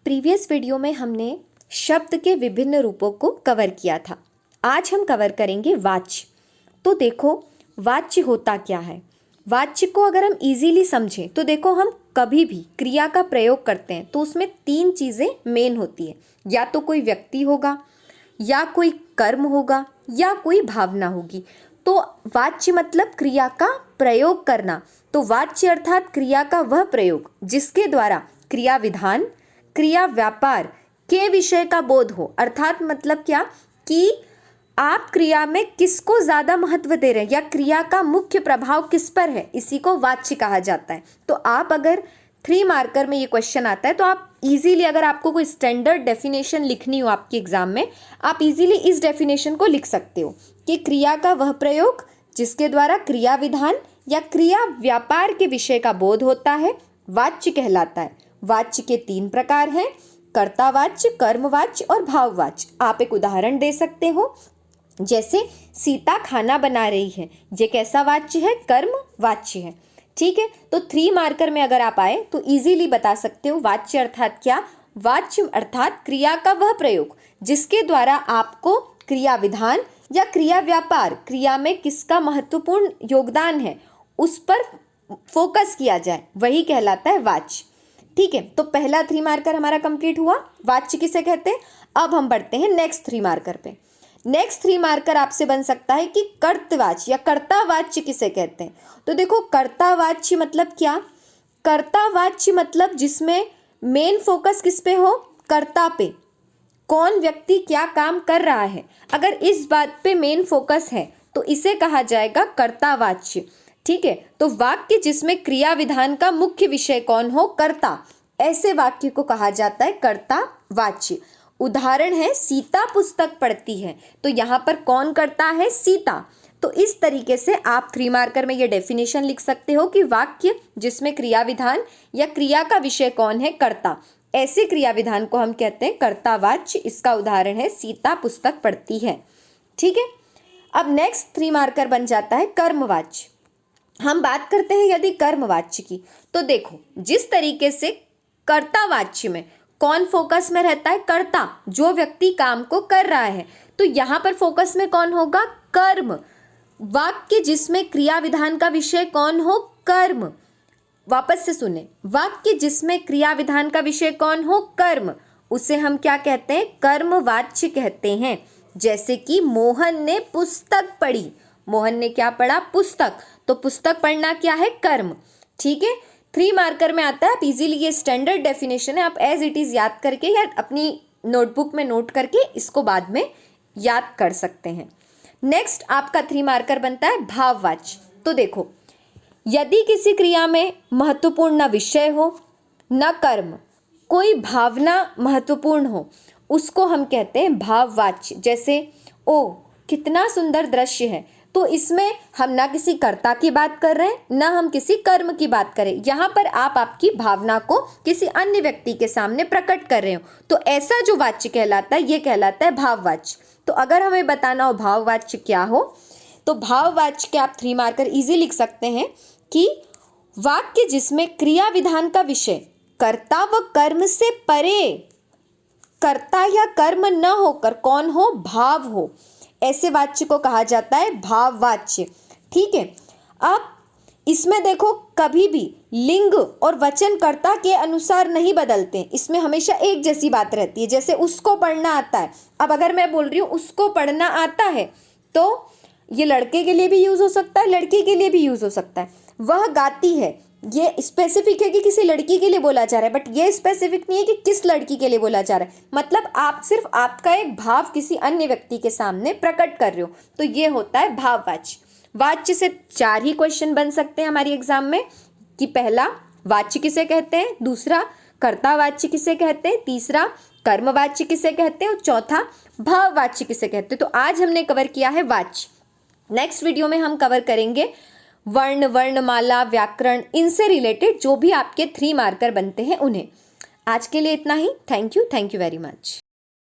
Previous video में हमने शब्द के विभिन्न रूपों को कवर किया था। आज हम कवर करेंगे वाच्य। तो देखो वाच्य होता क्या है। वाच्य को अगर हम इजीली समझें तो देखो हम कभी भी क्रिया का प्रयोग करते हैं तो उसमें तीन चीज़ें मेन होती है, या तो कोई व्यक्ति होगा, या कोई कर्म होगा, या कोई भावना होगी। तो वाच्य मतलब क्रिया का प्रयोग करना। तो वाच्य अर्थात क्रिया का वह प्रयोग जिसके द्वारा क्रिया विधान, क्रिया व्यापार के विषय का बोध हो। अर्थात मतलब क्या कि आप क्रिया में किसको ज़्यादा महत्व दे रहे हैं या क्रिया का मुख्य प्रभाव किस पर है, इसी को वाच्य कहा जाता है। तो आप अगर 3 मार्कर में ये क्वेश्चन आता है तो आप इजीली, अगर आपको कोई स्टैंडर्ड डेफिनेशन लिखनी हो आपके एग्जाम में, आप इजीली इस डेफिनेशन को लिख सकते हो कि क्रिया का वह प्रयोग जिसके द्वारा क्रिया विधान या क्रिया व्यापार के विषय का बोध होता है, वाच्य कहलाता है। वाच्य के 3 प्रकार हैं, कर्तावाच्य, कर्मवाच्य और भाववाच्य। आप एक उदाहरण दे सकते हो, जैसे सीता खाना बना रही है, ये कैसा वाच्य है? कर्म वाच्य है। ठीक है, तो 3 मार्कर में अगर आप आए तो इजीली बता सकते हो वाच्य अर्थात क्या। वाच्य अर्थात क्रिया का वह प्रयोग जिसके द्वारा आपको क्रिया विधान या क्रिया व्यापार, क्रिया में किसका महत्वपूर्ण योगदान है, उस पर फोकस किया जाए, वही कहलाता है वाच्य। ठीक है, तो पहला 3 मार्कर हमारा कंप्लीट हुआ, वाच्य किसे कहते हैं। अब हम बढ़ते हैं नेक्स्ट 3 मार्कर पे। नेक्स्ट 3 मार्कर आपसे बन सकता है कि कर्तवाच्य या कर्तावाच्य किसे कहते हैं। तो देखो कर्तावाच्य मतलब क्या। कर्तावाच्य मतलब जिसमें मेन फोकस किस पे हो, कर्ता पे, कौन व्यक्ति क्या काम कर रहा है। अगर इस बात पे मेन फोकस है तो इसे कहा जाएगा कर्तावाच्य। ठीक है, तो वाक्य जिसमें क्रिया विधान का मुख्य विषय कौन हो, कर्ता, ऐसे वाक्य को कहा जाता है कर्तावाच्य। उदाहरण है सीता पुस्तक पढ़ती है, तो यहाँ पर कौन करता है, सीता। तो इस तरीके से आप 3 मार्कर में ये डेफिनेशन लिख सकते हो कि वाक्य जिसमें क्रिया विधान या क्रिया का विषय कौन है, कर्ता, ऐसे क्रिया विधान को हम कहते हैं कर्तावाच्य। इसका उदाहरण है सीता पुस्तक पढ़ती है। ठीक है, अब नेक्स्ट 3 मार्कर बन जाता है कर्मवाच्य। हम बात करते हैं यदि कर्मवाच्य की, तो देखो जिस तरीके से कर्तावाच्य में कौन फोकस में रहता है, कर्ता, जो व्यक्ति काम को कर रहा है, तो यहाँ पर फोकस में कौन होगा, कर्म। वाक्य जिसमें क्रिया विधान का विषय कौन हो, कर्म। वापस से सुने, वाक्य जिसमें क्रिया विधान का विषय कौन हो, कर्म, उसे हम क्या कहते हैं, कर्मवाच्य कहते हैं। जैसे कि मोहन ने पुस्तक पढ़ी, मोहन ने क्या पढ़ा, पुस्तक, तो पुस्तक पढ़ना क्या है, कर्म। ठीक है, 3 मार्कर में आता है। आप इजीली, ये स्टैंडर्ड डेफिनेशन है, आप एज इट इज याद करके या अपनी नोटबुक में नोट करके इसको बाद में याद कर सकते हैं। नेक्स्ट आपका 3 मार्कर बनता है भाववाच्य। तो देखो यदि किसी क्रिया में महत्वपूर्ण न विषय हो न कर्म, कोई भावना महत्वपूर्ण हो, उसको हम कहते हैं भाववाच्य। जैसे ओ कितना सुंदर दृश्य है, तो इसमें हम ना किसी कर्ता की बात कर रहे हैं ना हम किसी कर्म की बात करें, यहाँ पर आप आपकी भावना को किसी अन्य व्यक्ति के सामने प्रकट कर रहे हो, तो ऐसा जो वाच्य कहलाता है ये कहलाता है भाववाच्य। तो अगर हमें बताना हो भाववाच्य क्या हो, तो भाववाच्य के आप 3 मार्कर इजी लिख सकते हैं कि वाक्य जिसमें क्रिया विधान का विषय कर्ता व कर्म से परे, कर्ता या कर्म न होकर कौन हो, भाव हो, ऐसे वाच्य को कहा जाता है भाववाच्य। ठीक है, अब इसमें देखो कभी भी लिंग और वचन कर्ता के अनुसार नहीं बदलते, इसमें हमेशा एक जैसी बात रहती है। जैसे उसको पढ़ना आता है, अब अगर मैं बोल रही हूँ उसको पढ़ना आता है, तो ये लड़के के लिए भी यूज हो सकता है, लड़की के लिए भी यूज हो सकता है। वह गाती है, ये स्पेसिफिक है कि किसी लड़की के लिए बोला जा रहा है, बट ये स्पेसिफिक नहीं है कि किस लड़की के लिए बोला जा रहा है। मतलब आप सिर्फ आपका एक भाव किसी अन्य व्यक्ति के सामने प्रकट कर रहे हो, तो ये होता है भाववाच्य। वाच्य से 4 ही क्वेश्चन बन सकते हैं हमारी एग्जाम में, कि पहला वाच्य किसे कहते हैं, दूसरा कर्तावाच्य किसे कहते हैं, तीसरा कर्मवाच्य किसे कहते हैं, और चौथा भाववाच्य किसे कहते हैं। तो आज हमने कवर किया है वाच्य। नेक्स्ट वीडियो में हम कवर करेंगे वर्ण, वर्णमाला, व्याकरण, इनसे रिलेटेड जो भी आपके 3 मार्कर बनते हैं उन्हें। आज के लिए इतना ही। Thank you very much.